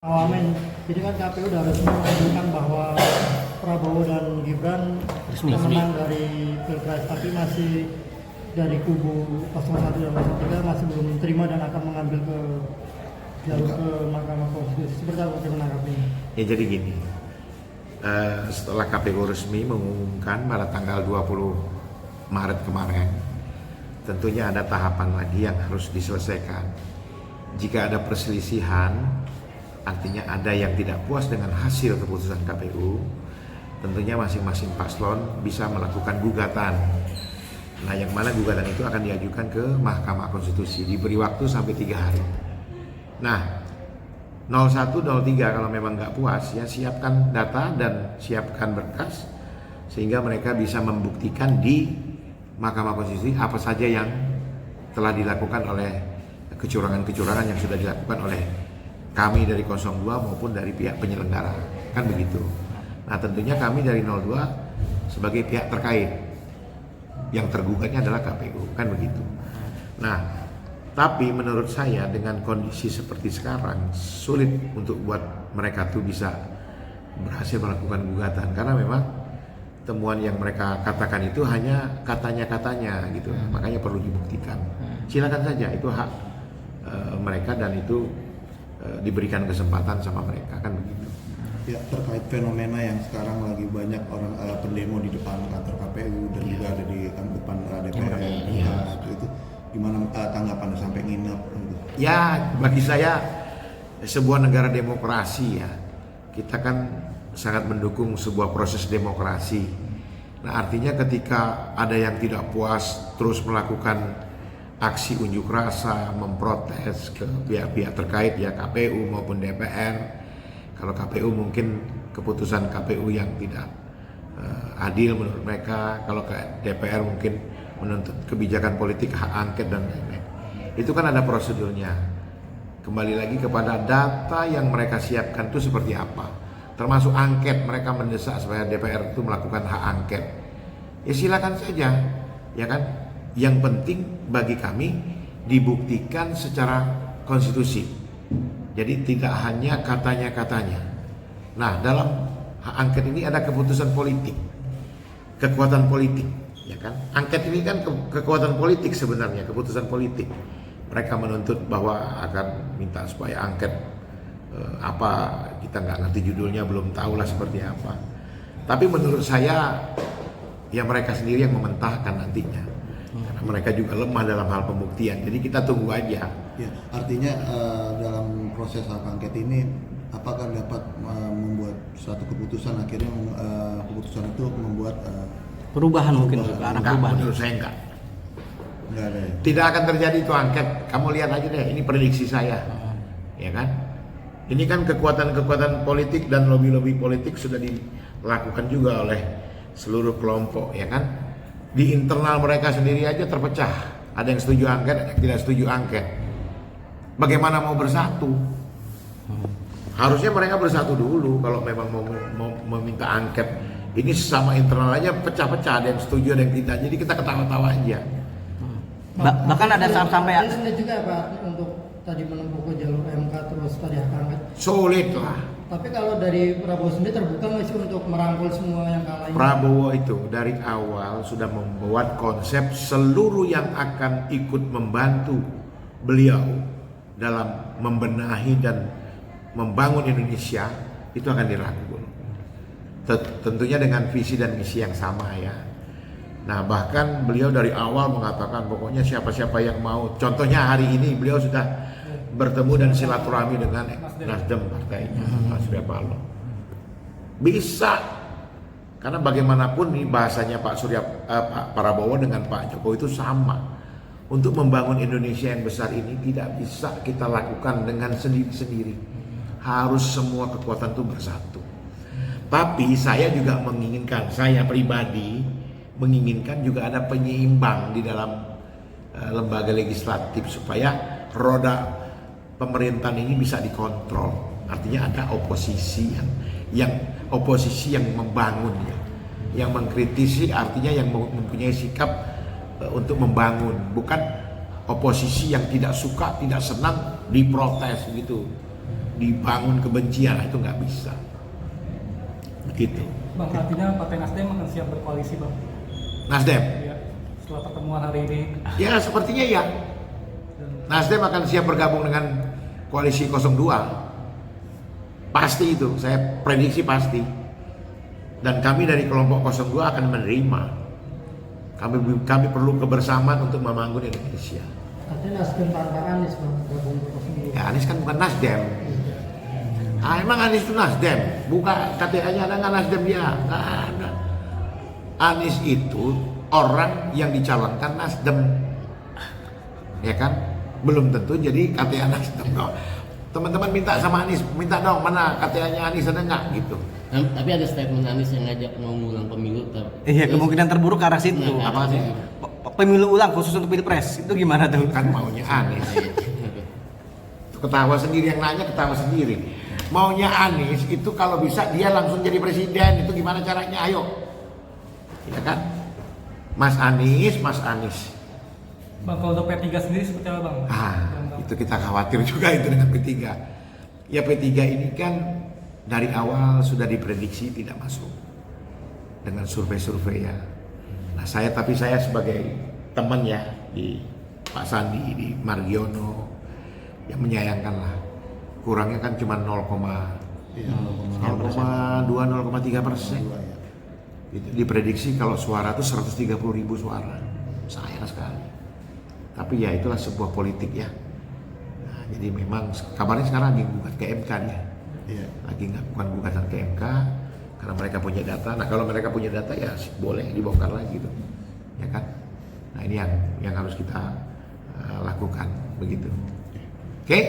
Amin. Jadi kan KPU sudah resmi mengumumkan bahwa Prabowo dan Gibran pemenang dari Pilpres, tapi masih dari kubu 01 dan 03 masih belum terima dan akan mengambil ke jalur ke Mahkamah Konstitusi. Seperti apa menanggapinya? Ya jadi gini, setelah KPU resmi mengumumkan pada tanggal 20 Maret kemarin, tentunya ada tahapan lagi yang harus diselesaikan. Jika ada perselisihan, artinya ada yang tidak puas dengan hasil keputusan KPU, tentunya masing-masing paslon bisa melakukan gugatan. Nah, yang mana gugatan itu akan diajukan ke Mahkamah Konstitusi, diberi waktu sampai 3 hari. Nah, 01, 03 kalau memang nggak puas, ya siapkan data dan siapkan berkas, sehingga mereka bisa membuktikan di Mahkamah Konstitusi apa saja yang telah dilakukan oleh kecurangan-kecurangan yang sudah dilakukan oleh kami dari 02 maupun dari pihak penyelenggara, kan begitu. Nah, tentunya kami dari 02 sebagai pihak terkait, yang tergugatnya adalah KPU, kan begitu. Nah, tapi menurut saya dengan kondisi seperti sekarang sulit untuk buat mereka tuh bisa berhasil melakukan gugatan, karena memang temuan yang mereka katakan itu hanya katanya-katanya gitu, makanya perlu dibuktikan. Silakan saja, itu hak mereka dan itu diberikan kesempatan sama mereka, kan begitu. Ya, terkait fenomena yang sekarang lagi banyak orang pendemo di depan kantor KPU dan juga ada di depan DPR, itu gimana tanggapan sampai nginep? Gitu? Ya, bagi saya sebuah negara demokrasi ya, kita kan sangat mendukung sebuah proses demokrasi. Nah, artinya ketika ada yang tidak puas terus melakukan aksi unjuk rasa, memprotes ke pihak-pihak terkait ya, KPU maupun DPR. Kalau KPU mungkin keputusan KPU yang tidak adil menurut mereka, kalau ke DPR mungkin menuntut kebijakan politik, hak angket dan lain-lain. Itu kan ada prosedurnya. Kembali lagi kepada data yang mereka siapkan itu seperti apa. Termasuk angket, mereka mendesak supaya DPR itu melakukan hak angket. Ya silakan saja, ya kan? Yang penting bagi kami dibuktikan secara konstitusi. Jadi tidak hanya katanya-katanya. Nah, dalam hak angket ini ada keputusan politik, kekuatan politik, ya kan? Angket ini kan kekuatan politik sebenarnya, keputusan politik. Mereka menuntut bahwa akan minta supaya angket apa, kita nggak ngerti judulnya, belum tahu lah seperti apa. Tapi menurut saya, ya mereka sendiri yang mementahkan nantinya. Karena mereka juga lemah dalam hal pembuktian. Jadi kita tunggu aja. Ya, artinya dalam proses hak angket ini apakah dapat membuat suatu keputusan, akhirnya keputusan itu membuat perubahan mungkin ke arah perubahan? Menurut saya enggak. Enggak ada ya? Tidak akan terjadi itu angket. Kamu lihat aja deh, ini prediksi saya. Ya kan? Ini kan kekuatan-kekuatan politik dan lobby-lobby politik sudah dilakukan juga oleh seluruh kelompok, ya kan? Di internal mereka sendiri aja terpecah. Ada yang setuju angket, ada yang tidak setuju angket. Bagaimana mau bersatu? Harusnya mereka bersatu dulu kalau memang mau meminta angket. Ini sesama internal aja pecah-pecah, ada yang setuju, ada yang tidak. Jadi kita ketawa-tawa aja. Bahkan ada sampai sulit juga Pak untuk tadi menempuh ke jalur MK terus tadi hak angket. Sulit lah. Tapi kalau dari Prabowo sendiri terbuka nggak sih untuk merangkul semua yang kalah ini? Prabowo itu dari awal sudah membuat konsep seluruh yang akan ikut membantu beliau dalam membenahi dan membangun Indonesia itu akan dirangkul. Tentunya dengan visi dan misi yang sama ya. Nah, bahkan beliau dari awal mengatakan pokoknya siapa-siapa yang mau. Contohnya hari ini beliau sudah bertemu dan silaturahmi dengan Nasdem partainya, Mas Surya Paloh. Bisa, karena bagaimanapun nih bahasanya Pak Prabowo dengan Pak Jokowi itu sama. Untuk membangun Indonesia yang besar ini tidak bisa kita lakukan dengan sendiri-sendiri. Harus semua kekuatan itu bersatu. Tapi saya juga menginginkan, saya pribadi menginginkan juga ada penyeimbang di dalam lembaga legislatif supaya roda pemerintahan ini bisa dikontrol. Artinya ada oposisi yang oposisi yang membangun ya, yang mengkritisi, artinya yang mempunyai sikap untuk membangun, bukan oposisi yang tidak suka, tidak senang, diprotes gitu. dibangun kebencian, itu nggak bisa. Begitu. Bang, artinya Partai Nasdem akan siap berkoalisi, Bang? Nasdem? Ya, setelah pertemuan hari ini. Ya sepertinya ya. Nasdem akan siap bergabung dengan koalisi 02. Pasti itu, saya prediksi pasti. Dan kami dari kelompok 02 akan menerima. Kami perlu kebersamaan untuk membangun Indonesia. Artinya Nasdem tanpa Anies Bang, gabung ke 02. Ya Anies kan bukan Nasdem. Ah, emang Anies itu Nasdem? Buka KTA-nya ada nggak Nasdem dia? Nggak ada. Anies itu orang yang dicalonkan Nasdem, ya kan? Belum tentu jadi KTA Nasdem. No. Teman-teman minta sama Anies, minta dong mana KTA-nya Anies ada nggak gitu? Tapi ada statement Anies yang ngajak mau ngulang pemilu. Iya, kemungkinan terburuk ke arah situ. Nah, Apa sih? Pemilu ulang khusus untuk pilpres itu gimana tuh? Kan maunya Anies. Ketawa sendiri, yang nanya ketawa sendiri. Maunya Anies itu kalau bisa dia langsung jadi presiden, itu gimana caranya? Ayo, ya kan? Mas Anies. Bang, kalau untuk P3 sendiri seperti apa, Bang? Itu kita khawatir juga itu dengan P3. Ya P3 ini kan dari awal sudah diprediksi tidak masuk dengan survei-survei ya. Nah saya sebagai teman ya di Pak Sandi, di Margiono, ya menyayangkan lah. Kurangnya kan cuma 0,2, 0,3%. Itu diprediksi kalau suara itu 130.000 suara. Sayang sekali. Tapi ya itulah sebuah politik ya. Nah, jadi memang kabarnya sekarang lagi gugat ke MK dia. Iya. Lagi bukan gugatan ke MK karena mereka punya data. Nah kalau mereka punya data ya boleh dibongkar lagi tuh, ya kan? Nah ini yang harus kita lakukan begitu. Oke?